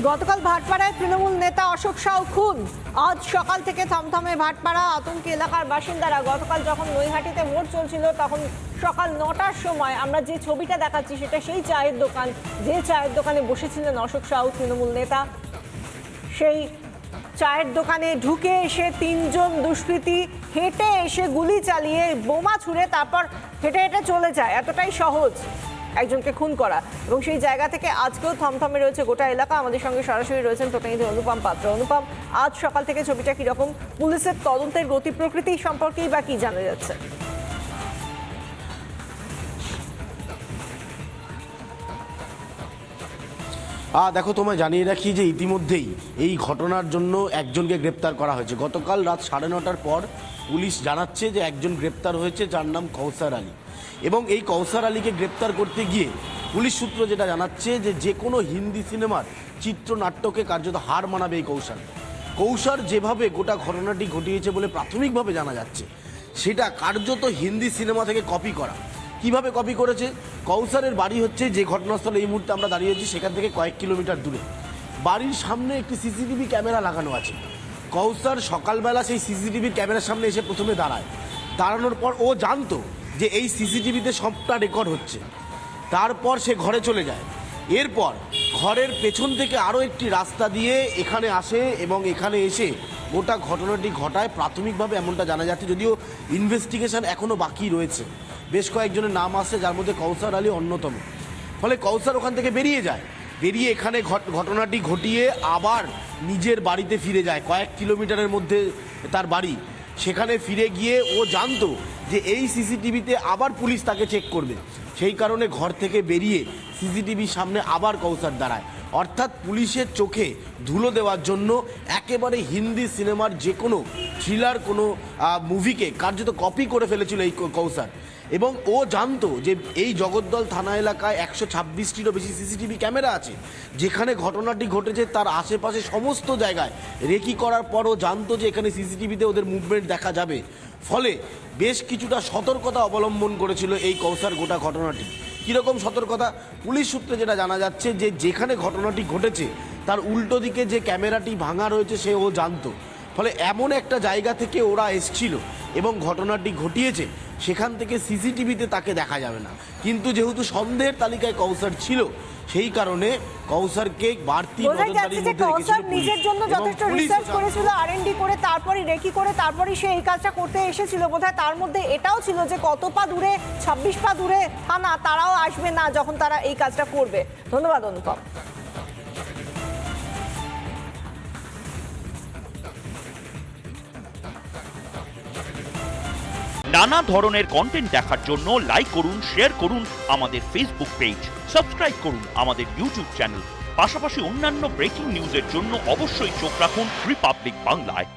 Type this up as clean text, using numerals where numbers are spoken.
গতকাল ভাটপাড়ায় তৃণমূল নেতা অশোক সাউ খুন। আজ সকাল থেকে থমথমে ভাটপাড়া, আতঙ্কে এলাকার বাসিন্দারা। গতকাল যখন নৈহাটিতে ভোট চলছিল তখন সকাল 9টার সময় আমরা যে ছবিটা দেখাচ্ছি সেটা সেই চায়ের দোকান, যে চায়ের দোকানে বসেছিলেন অশোক সাউ তৃণমূল নেতা। সেই চায়ের দোকানে ঢুকে এসে তিনজন দুষ্কৃতী হেঁটে এসে গুলি চালিয়ে বোমা ছুড়ে তারপর হেঁটে হেঁটে চলে যায়। এতটাই সহজ একজনকে খুন করা। এবং সেই জায়গা থেকে আজকেও থমথমে রয়েছে গোটা এলাকা। আমাদের সঙ্গে সরাসরি রয়েছেন প্রতিনিধি অনুপম পাত্র। অনুপম, আজ সকাল থেকে ছবিটা কিরকম? পুলিশের তদন্তের গতি প্রকৃতি সম্পর্কেই বা কি জানা যাচ্ছে? দেখো, তোমায় জানিয়ে রাখি যে ইতিমধ্যেই এই ঘটনার জন্য একজনকে গ্রেপ্তার করা হয়েছে। গতকাল রাত 9:30 পর পুলিশ জানাচ্ছে যে একজন গ্রেপ্তার হয়েছে, যার নাম কৌসার আলী। এবং এই কৌসার আলীকে গ্রেপ্তার করতে গিয়ে পুলিশ সূত্র যেটা জানাচ্ছে যে কোনো হিন্দি সিনেমার চিত্রনাট্যকে কার্যত হার মানাবে এই কৌসার যেভাবে গোটা ঘটনাটি ঘটিয়েছে বলে প্রাথমিকভাবে জানা যাচ্ছে, সেটা কার্যত হিন্দি সিনেমা থেকে কপি করা। কিভাবে কপি করেছে? কৌসারের বাড়ি হচ্ছে যে ঘটনাস্থলে এই মুহূর্তে আমরা দাঁড়িয়েছি সেখান থেকে কয়েক কিলোমিটার দূরে। বাড়ির সামনে একটি সিসিটিভি ক্যামেরা লাগানো আছে। কৌসার সকালবেলা সেই সিসিটিভির ক্যামেরার সামনে এসে প্রথমে দাঁড়ানোর পর ও জানতো যে এই সিসিটিভিতে সবটা রেকর্ড হচ্ছে। তারপর সে ঘরে চলে যায়। এরপর ঘরের পেছন থেকে আরও একটি রাস্তা দিয়ে এখানে আসে এবং এখানে এসে গোটা ঘটনাটি ঘটায়। প্রাথমিকভাবে এমনটা জানা যাচ্ছে, যদিও ইনভেস্টিগেশন এখনও বাকি রয়েছে। বেশ কয়েকজনের নাম আসছে, যার মধ্যে কৌসার আলী অন্যতম। ফলে কৌসার ওখান থেকে বেরিয়ে এখানে ঘটনাটি ঘটিয়ে আবার নিজের বাড়িতে ফিরে যায়। কয়েক কিলোমিটারের মধ্যে তার বাড়ি। সেখানে ফিরে গিয়ে ও জানতো যে এই সিসিটিভিতে আবার পুলিশ তাকে চেক করবে। সেই কারণে ঘর থেকে বেরিয়ে সিসিটিভির সামনে আবার কৌসার দাঁড়ায়। অর্থাৎ পুলিশের চোখে ধুলো দেওয়ার জন্য একেবারে হিন্দি সিনেমার যে কোনো থ্রিলার কোনো মুভিকে কার্যত কপি করে ফেলেছিল এই কৌসার। এবং ও জানতো যে এই জগদ্দল থানা এলাকায় 126টিরও বেশি সিসিটিভি ক্যামেরা আছে। যেখানে ঘটনাটি ঘটেছে তার আশেপাশে সমস্ত জায়গায় রেকি করার পরও জানতো যে এখানে সিসিটিভিতে ওদের মুভমেন্ট দেখা যাবে। ফলে বেশ কিছুটা সতর্কতা অবলম্বন করেছিল এই কৌসার গোটা ঘটনাটি। কীরকম সতর্কতা? পুলিশ সূত্রে যেটা জানা যাচ্ছে যে যেখানে ঘটনাটি ঘটেছে তার উল্টো দিকে যে ক্যামেরাটি ভাঙা রয়েছে সে ও জানতো। ফলে এমন একটা জায়গা থেকে ওরা এসছিল এবং ঘটনাটি ঘটিয়েছে, সেখান থেকে সিসিটিভিতে তাকে দেখা যাবে না। কিন্তু যেহেতু সন্দেহের তালিকায় কৌসার ছিল, সেই কারণে কৌসারকে বাড়তি নজরদারির মধ্যে রেখেছিল পুলিশ। নিজের জন্য যথেষ্ট রিসার্চ করেছিল, আরএনডি করে, তারপরই রেকি করে, তারপরই সে এই কাজটা করতে এসেছিল। বোধহয় তার মধ্যে এটাও ছিল যে কত পা দূরে, 26 পা দূরে না তারাও আসবে না যখন তারা এই কাজটা করবে। ধন্যবাদ অনুপম। নানা ধরনের কন্টেন্ট দেখার জন্য লাইক করুন, শেয়ার করুন আমাদের ফেসবুক পেজ, সাবস্ক্রাইব করুন আমাদের ইউটিউব চ্যানেল। পাশাপাশি অন্যান্য ব্রেকিং নিউজের জন্য অবশ্যই চোখ রাখুন রিপাবলিক বাংলায়।